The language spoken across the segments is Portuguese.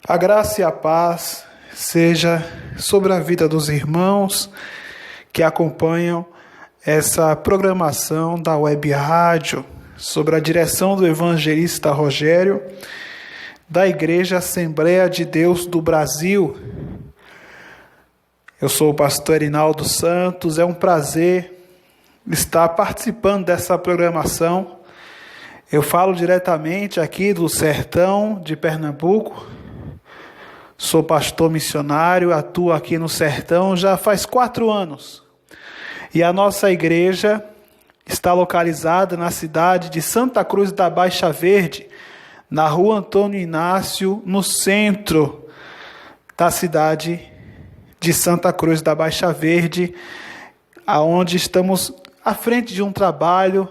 A graça e a paz seja sobre a vida dos irmãos que acompanham essa programação da Web Rádio, sobre a direção do evangelista Rogério, da Igreja Assembleia de Deus do Brasil. Eu sou o pastor Erinaldo Santos, é um prazer estar participando dessa programação. Eu falo diretamente aqui do sertão de Pernambuco. Sou pastor missionário, atuo aqui no sertão já faz 4 anos. E a nossa igreja está localizada na cidade de Santa Cruz da Baixa Verde, na rua Antônio Inácio, no centro da cidade de Santa Cruz da Baixa Verde, aonde estamos à frente de um trabalho,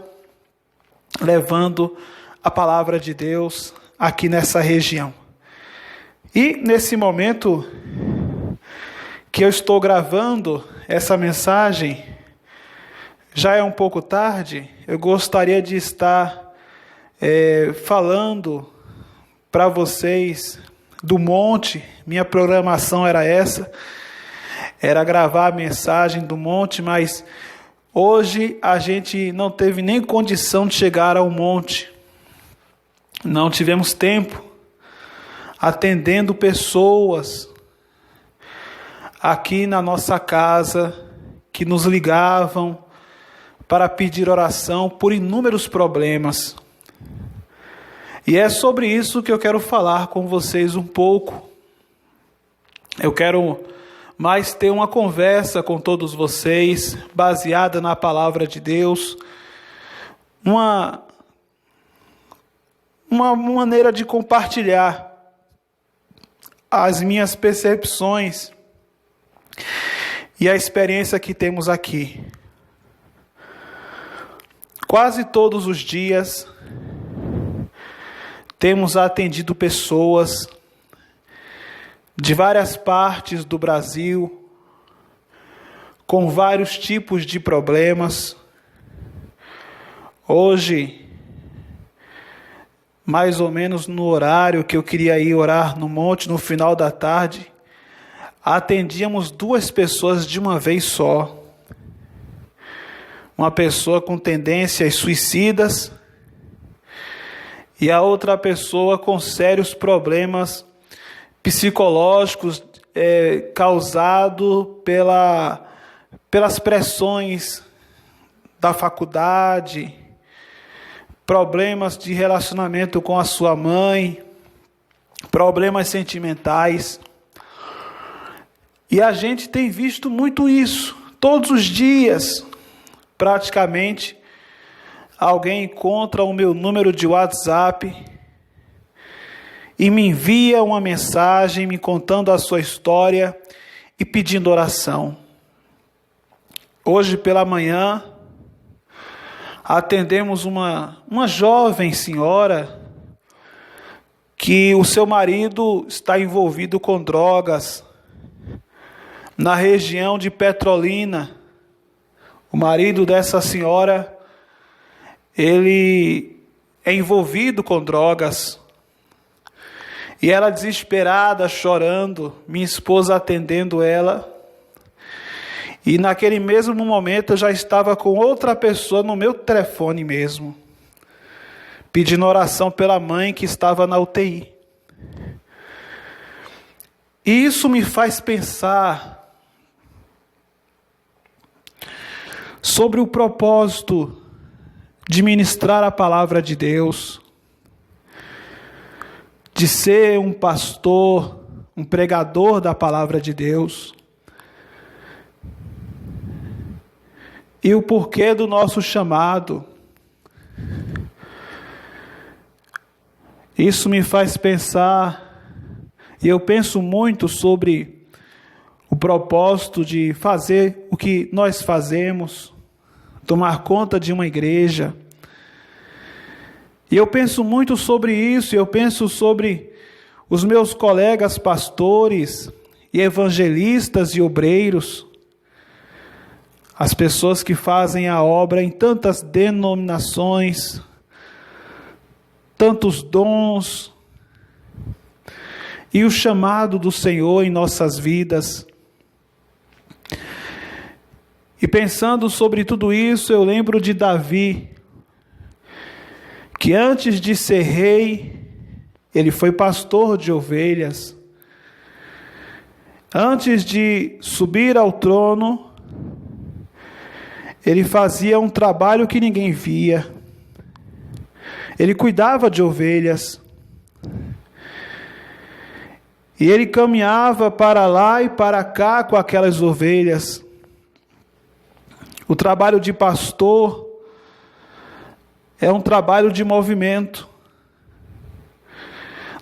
levando a palavra de Deus aqui nessa região. E nesse momento que eu estou gravando essa mensagem, já é um pouco tarde, eu gostaria de estar falando para vocês do monte. Minha programação era essa, era gravar a mensagem do monte, mas hoje a gente não teve nem condição de chegar ao monte. Não tivemos tempo, atendendo pessoas aqui na nossa casa que nos ligavam para pedir oração por inúmeros problemas. E é sobre isso que eu quero falar com vocês um pouco. Eu quero mais ter uma conversa com todos vocês, baseada na palavra de Deus, uma maneira de compartilhar as minhas percepções e a experiência que temos aqui. Quase todos os dias temos atendido pessoas de várias partes do Brasil com vários tipos de problemas. Hoje, mais ou menos no horário que eu queria ir orar no monte, no final da tarde, atendíamos 2 pessoas de uma vez só. Uma pessoa com tendências suicidas e a outra pessoa com sérios problemas psicológicos causados pelas pressões da faculdade, problemas de relacionamento com a sua mãe, problemas sentimentais. E a gente tem visto muito isso. Todos os dias, praticamente, alguém encontra o meu número de WhatsApp e me envia uma mensagem me contando a sua história e pedindo oração. Hoje pela manhã, atendemos uma jovem senhora que o seu marido está envolvido com drogas na região de Petrolina. O marido dessa senhora, ele é envolvido com drogas. E ela desesperada, chorando, minha esposa atendendo ela. E naquele mesmo momento eu já estava com outra pessoa no meu telefone mesmo, pedindo oração pela mãe que estava na UTI. E isso me faz pensar sobre o propósito de ministrar a palavra de Deus, de ser um pastor, um pregador da palavra de Deus, e o porquê do nosso chamado. Isso me faz pensar, e eu penso muito sobre o propósito de fazer o que nós fazemos, tomar conta de uma igreja. E eu penso muito sobre isso, eu penso sobre os meus colegas pastores e evangelistas e obreiros, as pessoas que fazem a obra em tantas denominações, tantos dons. e o chamado do Senhor em nossas vidas. E pensando sobre tudo isso, eu lembro de Davi, que antes de ser rei, ele foi pastor de ovelhas. Antes de subir ao trono, ele fazia um trabalho que ninguém via. Ele cuidava de ovelhas. E ele caminhava para lá e para cá com aquelas ovelhas. O trabalho de pastor é um trabalho de movimento.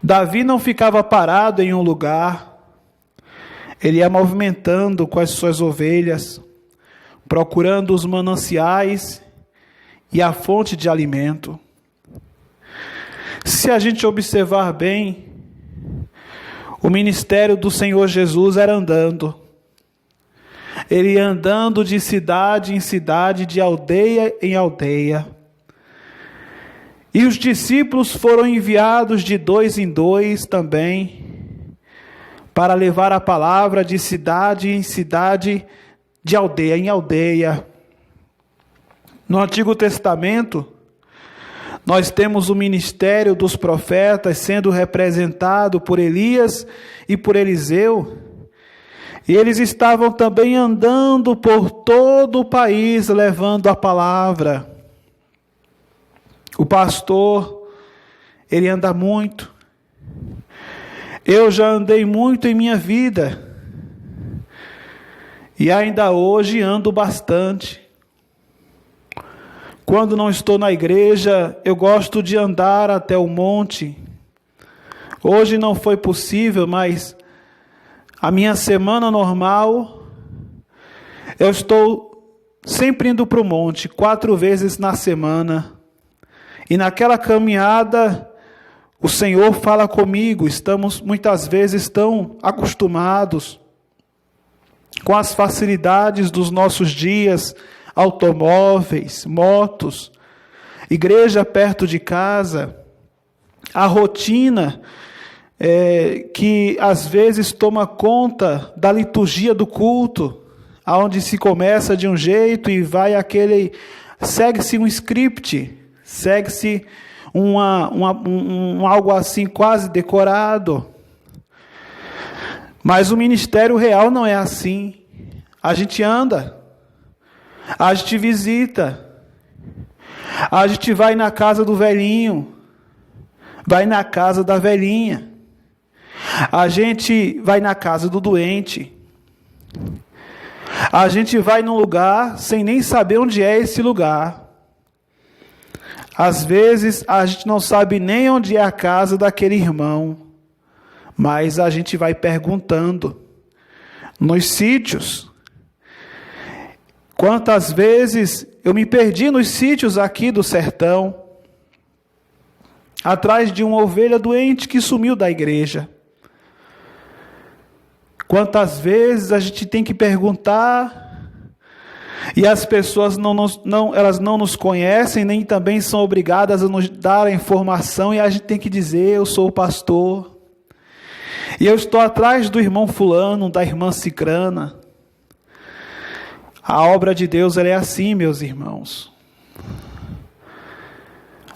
Davi não ficava parado em um lugar. Ele ia movimentando com as suas ovelhas, procurando os mananciais e a fonte de alimento. Se a gente observar bem, o ministério do Senhor Jesus era andando. Ele ia andando de cidade em cidade, de aldeia em aldeia. E os discípulos foram enviados de 2 em 2 também, para levar a palavra de cidade em cidade, de aldeia em aldeia. No Antigo Testamento, nós temos o ministério dos profetas sendo representado por Elias e por Eliseu. E eles estavam também andando por todo o país, levando a palavra. O pastor, ele anda muito. Eu já andei muito em minha vida. E ainda hoje ando bastante. Quando não estou na igreja, eu gosto de andar até o monte. Hoje não foi possível, mas a minha semana normal, eu estou sempre indo para o monte, 4 vezes na semana. E naquela caminhada, o Senhor fala comigo. Estamos muitas vezes tão acostumados com as facilidades dos nossos dias, automóveis, motos, igreja perto de casa, a rotina que às vezes toma conta da liturgia do culto, aonde se começa de um jeito e vai aquele, segue-se um script, segue-se algo assim quase decorado. Mas o ministério real não é assim. A gente anda, a gente visita, a gente vai na casa do velhinho, vai na casa da velhinha, a gente vai na casa do doente, a gente vai num lugar sem nem saber onde é esse lugar. Às vezes a gente não sabe nem onde é a casa daquele irmão, mas a gente vai perguntando. Nos sítios, quantas vezes eu me perdi nos sítios aqui do sertão, atrás de uma ovelha doente que sumiu da igreja. Quantas vezes a gente tem que perguntar, e as pessoas elas não nos conhecem, nem também são obrigadas a nos dar a informação, e a gente tem que dizer: eu sou o pastor, e eu estou atrás do irmão fulano, da irmã cicrana. A obra de Deus, ela é assim, meus irmãos.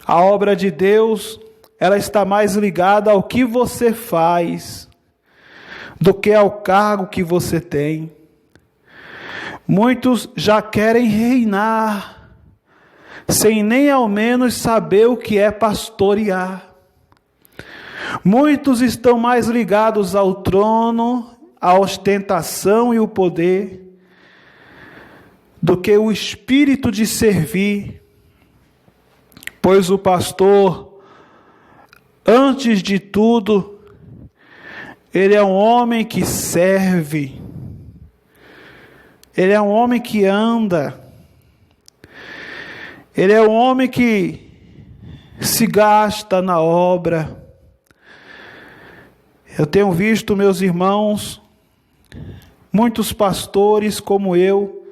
A obra de Deus, ela está mais ligada ao que você faz do que ao cargo que você tem. Muitos já querem reinar, sem nem ao menos saber o que é pastorear. Muitos estão mais ligados ao trono, à ostentação e o poder, do que o espírito de servir. Pois o pastor, antes de tudo, ele é um homem que serve. Ele é um homem que anda. Ele é um homem que se gasta na obra. Eu tenho visto, meus irmãos, muitos pastores como eu,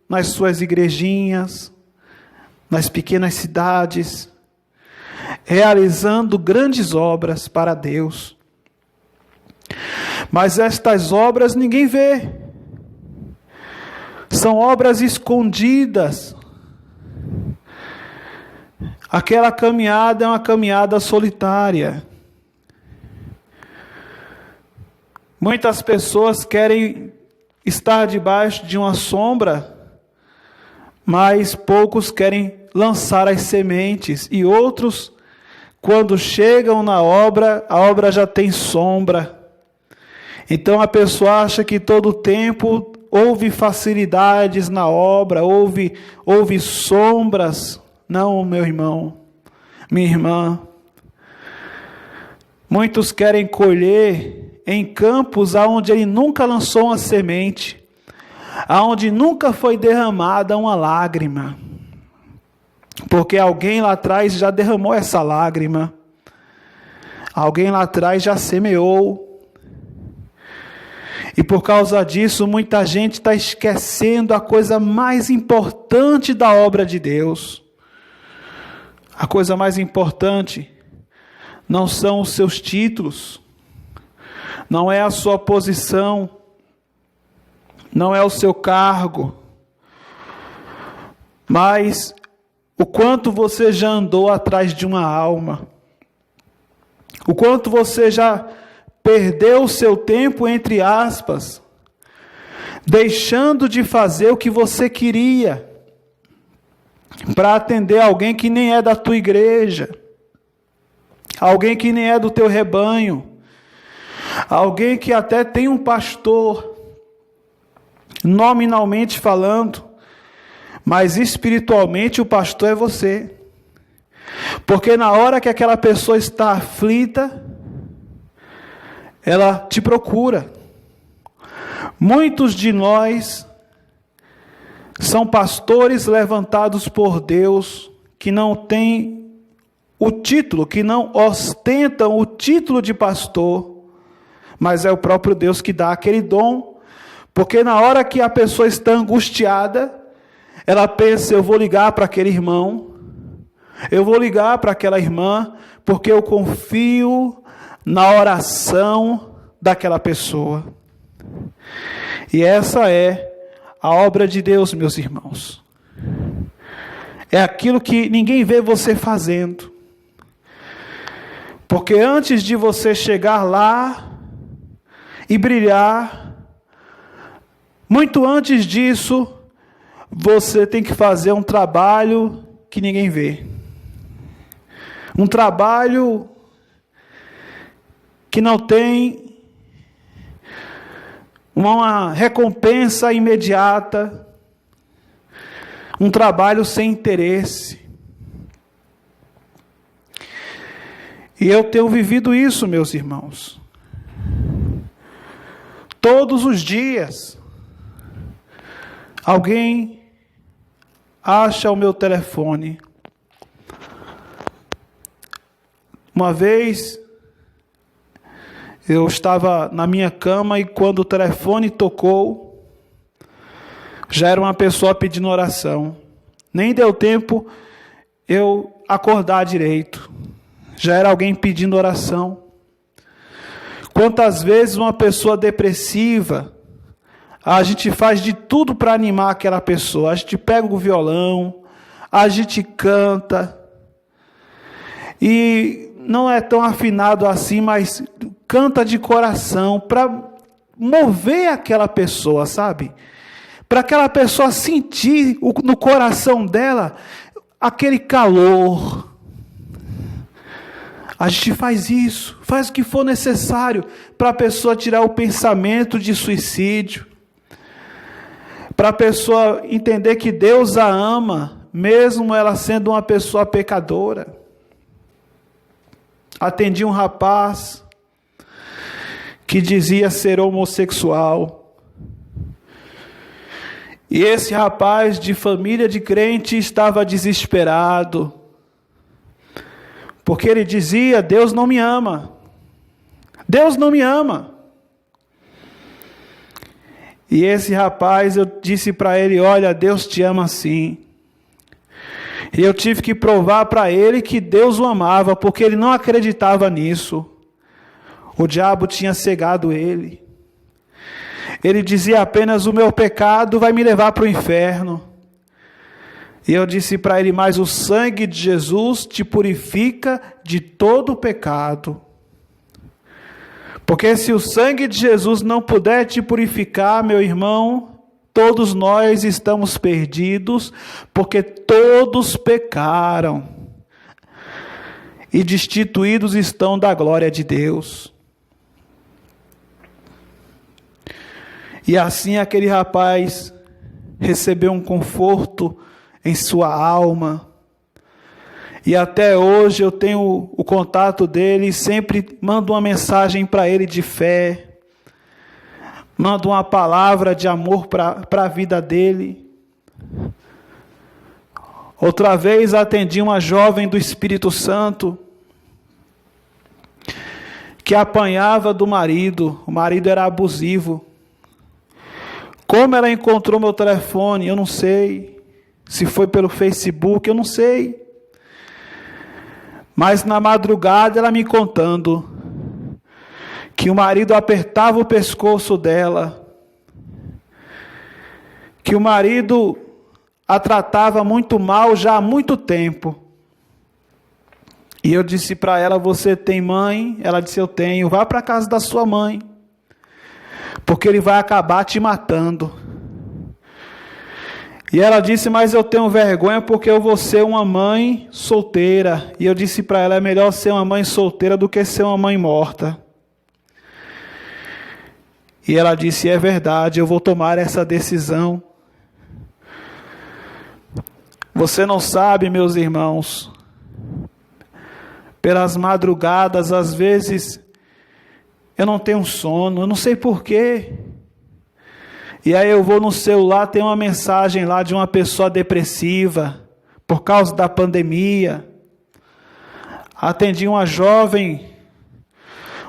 nas suas igrejinhas, nas pequenas cidades, realizando grandes obras para Deus. Mas estas obras ninguém vê. São obras escondidas. Aquela caminhada é uma caminhada solitária. Muitas pessoas querem estar debaixo de uma sombra, mas poucos querem lançar as sementes, e outros, quando chegam na obra, a obra já tem sombra. Então a pessoa acha que todo o tempo houve facilidades na obra, houve sombras. Não, meu irmão, minha irmã. Muitos querem colher em campos aonde ele nunca lançou uma semente, aonde nunca foi derramada uma lágrima, porque alguém lá atrás já derramou essa lágrima, alguém lá atrás já semeou. E por causa disso, muita gente está esquecendo a coisa mais importante da obra de Deus. A coisa mais importante não são os seus títulos, não é a sua posição, não é o seu cargo, mas o quanto você já andou atrás de uma alma, o quanto você já perdeu o seu tempo, entre aspas, deixando de fazer o que você queria, para atender alguém que nem é da tua igreja, alguém que nem é do teu rebanho, alguém que até tem um pastor, nominalmente falando, mas espiritualmente o pastor é você. Porque na hora que aquela pessoa está aflita, ela te procura. Muitos de nós são pastores levantados por Deus, que não têm o título, que não ostentam o título de pastor, mas é o próprio Deus que dá aquele dom, porque na hora que a pessoa está angustiada, ela pensa: eu vou ligar para aquele irmão, eu vou ligar para aquela irmã, porque eu confio na oração daquela pessoa. E essa é a obra de Deus, meus irmãos. É aquilo que ninguém vê você fazendo. Porque antes de você chegar lá e brilhar, muito antes disso, você tem que fazer um trabalho que ninguém vê. Um trabalho que não tem uma recompensa imediata, um trabalho sem interesse. E eu tenho vivido isso, meus irmãos. Todos os dias, alguém acha o meu telefone. Uma vez, eu estava na minha cama e quando o telefone tocou, já era uma pessoa pedindo oração. Nem deu tempo eu acordar direito. Já era alguém pedindo oração. Quantas vezes uma pessoa depressiva, a gente faz de tudo para animar aquela pessoa. A gente pega o violão, a gente canta. E não é tão afinado assim, mas canta de coração para mover aquela pessoa, sabe? Para aquela pessoa sentir no coração dela aquele calor. A gente faz isso, faz o que for necessário para a pessoa tirar o pensamento de suicídio, para a pessoa entender que Deus a ama, mesmo ela sendo uma pessoa pecadora. Atendi um rapaz que dizia ser homossexual. E esse rapaz de família de crente estava desesperado, porque ele dizia: Deus não me ama. Deus não me ama. E esse rapaz, eu disse para ele: olha, Deus te ama sim. E eu tive que provar para ele que Deus o amava, porque ele não acreditava nisso. O diabo tinha cegado ele. Ele dizia apenas: o meu pecado vai me levar para o inferno. E eu disse para ele: mas o sangue de Jesus te purifica de todo o pecado. Porque se o sangue de Jesus não puder te purificar, meu irmão, todos nós estamos perdidos, porque todos pecaram e destituídos estão da glória de Deus. E assim aquele rapaz recebeu um conforto em sua alma. E até hoje eu tenho o contato dele e sempre mando uma mensagem para ele de fé. Mando uma palavra de amor para a vida dele. Outra vez atendi uma jovem do Espírito Santo que apanhava do marido. O marido era abusivo. Como ela encontrou meu telefone, eu não sei. Se foi pelo Facebook, eu não sei. Mas na madrugada ela me contando que o marido apertava o pescoço dela, que o marido a tratava muito mal já há muito tempo. E eu disse para ela: você tem mãe? Ela disse: eu tenho. Vá para a casa da sua mãe, porque ele vai acabar te matando. E ela disse: mas eu tenho vergonha porque eu vou ser uma mãe solteira. E eu disse para ela: é melhor ser uma mãe solteira do que ser uma mãe morta. E ela disse: é verdade, eu vou tomar essa decisão. Você não sabe, meus irmãos, pelas madrugadas, às vezes, eu não tenho sono, eu não sei porquê. E aí eu vou no celular, tem uma mensagem lá de uma pessoa depressiva, por causa da pandemia. Atendi uma jovem,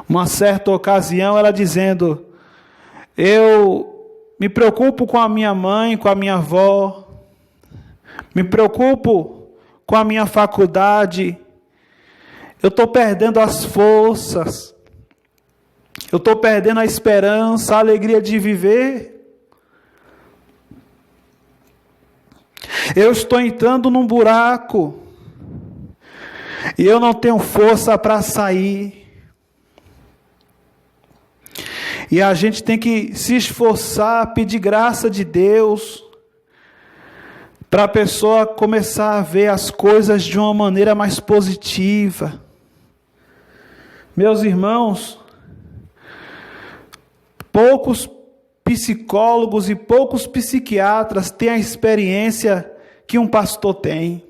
uma certa ocasião, ela dizendo: eu me preocupo com a minha mãe, com a minha avó, me preocupo com a minha faculdade, eu estou perdendo as forças, eu estou perdendo a esperança, a alegria de viver. Eu estou entrando num buraco e eu não tenho força para sair. E a gente tem que se esforçar, pedir graça de Deus, para a pessoa começar a ver as coisas de uma maneira mais positiva. Meus irmãos, poucos psicólogos e poucos psiquiatras têm a experiência que um pastor tem.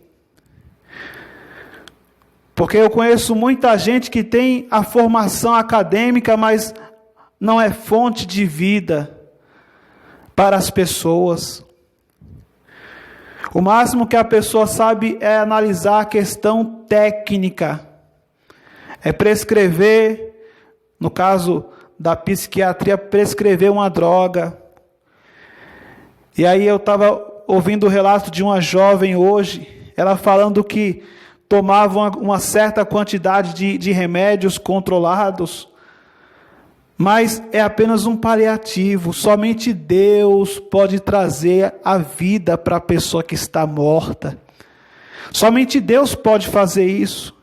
Porque eu conheço muita gente que tem a formação acadêmica, mas não é fonte de vida para as pessoas. O máximo que a pessoa sabe é analisar a questão técnica, é prescrever, no caso da psiquiatria, prescrever uma droga. E aí eu estava ouvindo o relato de uma jovem hoje, ela falando que tomava uma certa quantidade de remédios controlados, mas é apenas um paliativo. Somente Deus pode trazer a vida para a pessoa que está morta. Somente Deus pode fazer isso.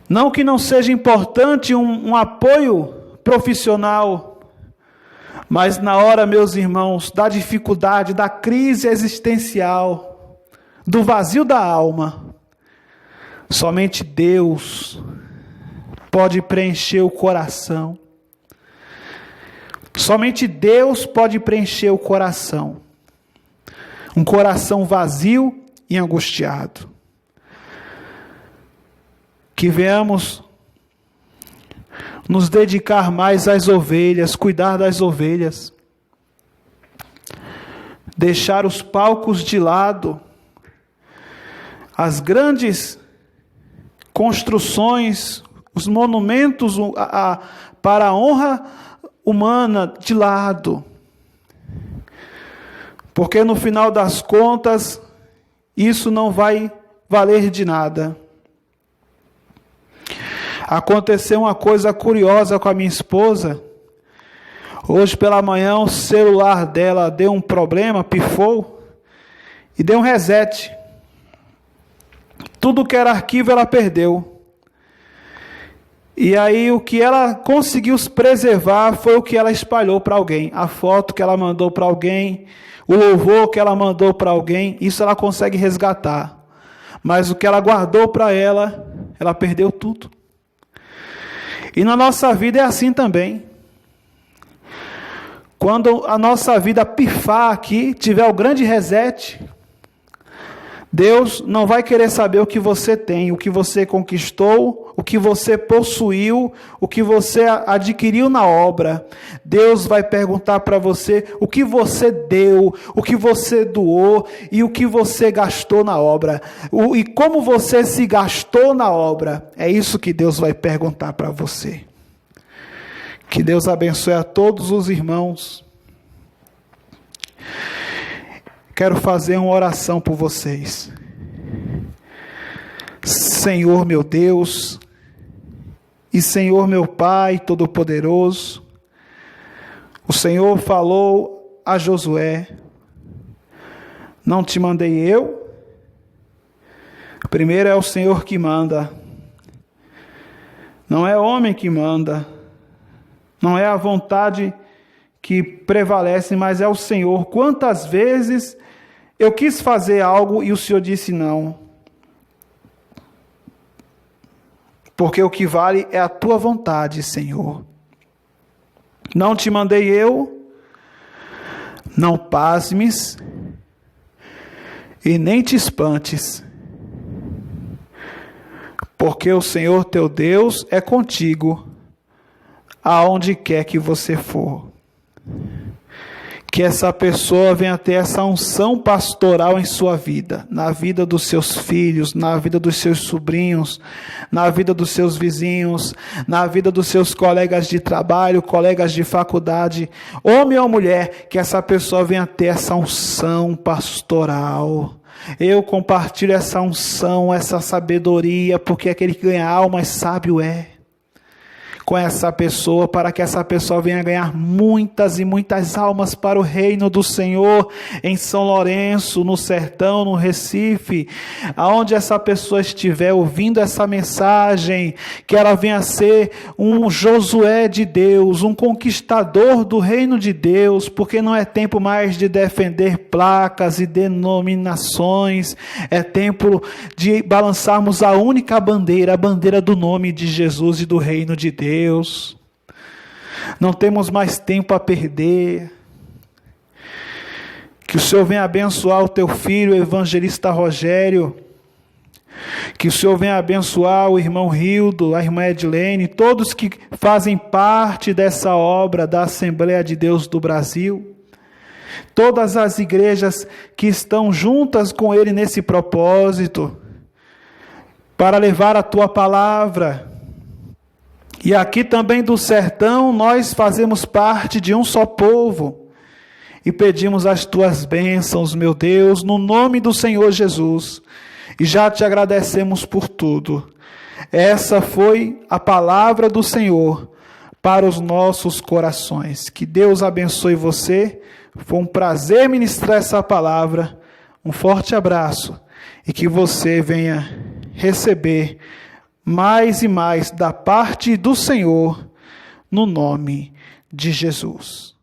Não que não seja importante um apoio profissional, mas na hora, meus irmãos, da dificuldade, da crise existencial, do vazio da alma, somente Deus pode preencher o coração. Somente Deus pode preencher o coração. Um coração vazio e angustiado. Que venhamos nos dedicar mais às ovelhas, cuidar das ovelhas. Deixar os palcos de lado, as grandes construções, os monumentos para a honra humana de lado. Porque no final das contas, isso não vai valer de nada. Aconteceu uma coisa curiosa com a minha esposa. Hoje pela manhã o celular dela deu um problema, pifou e deu um reset. Tudo que era arquivo ela perdeu. E aí o que ela conseguiu preservar foi o que ela espalhou para alguém. A foto que ela mandou para alguém, o louvor que ela mandou para alguém, isso ela consegue resgatar. Mas o que ela guardou para ela perdeu tudo. E na nossa vida é assim também. Quando a nossa vida pifar aqui, tiver o grande reset, Deus não vai querer saber o que você tem, o que você conquistou, o que você possuiu, o que você adquiriu na obra. Deus vai perguntar para você o que você deu, o que você doou e o que você gastou na obra. E como você se gastou na obra. É isso que Deus vai perguntar para você. Que Deus abençoe a todos os irmãos. Quero fazer uma oração por vocês. Senhor meu Deus e Senhor meu Pai Todo-Poderoso, o Senhor falou a Josué: não te mandei eu? Primeiro é o Senhor que manda. Não é homem que manda. Não é a vontade que prevalece, mas é o Senhor. Quantas vezes eu quis fazer algo e o Senhor disse não. Porque o que vale é a tua vontade, Senhor. Não te mandei eu, não pasmes e nem te espantes. Porque o Senhor teu Deus é contigo, aonde quer que você for. Que essa pessoa venha ter essa unção pastoral em sua vida, na vida dos seus filhos, na vida dos seus sobrinhos, na vida dos seus vizinhos, na vida dos seus colegas de trabalho, colegas de faculdade, homem ou mulher, que essa pessoa venha ter essa unção pastoral. Eu compartilho essa unção, essa sabedoria, porque aquele que ganha almas sábio é. Com essa pessoa, para que essa pessoa venha ganhar muitas e muitas almas para o reino do Senhor, em São Lourenço, no sertão, no Recife, aonde essa pessoa estiver ouvindo essa mensagem, que ela venha ser um Josué de Deus, um conquistador do reino de Deus, porque não é tempo mais de defender placas e denominações, é tempo de balançarmos a única bandeira, a bandeira do nome de Jesus e do reino de Deus. Não temos mais tempo a perder. Que o Senhor venha abençoar o teu filho, o evangelista Rogério. Que o Senhor venha abençoar o irmão Rildo, a irmã Edilene, todos que fazem parte dessa obra da Assembleia de Deus do Brasil. Todas as igrejas que estão juntas com ele nesse propósito, para levar a tua palavra. E aqui também do sertão, nós fazemos parte de um só povo. E pedimos as tuas bênçãos, meu Deus, no nome do Senhor Jesus. E já te agradecemos por tudo. Essa foi a palavra do Senhor para os nossos corações. Que Deus abençoe você. Foi um prazer ministrar essa palavra. Um forte abraço. E que você venha receber mais e mais da parte do Senhor, no nome de Jesus.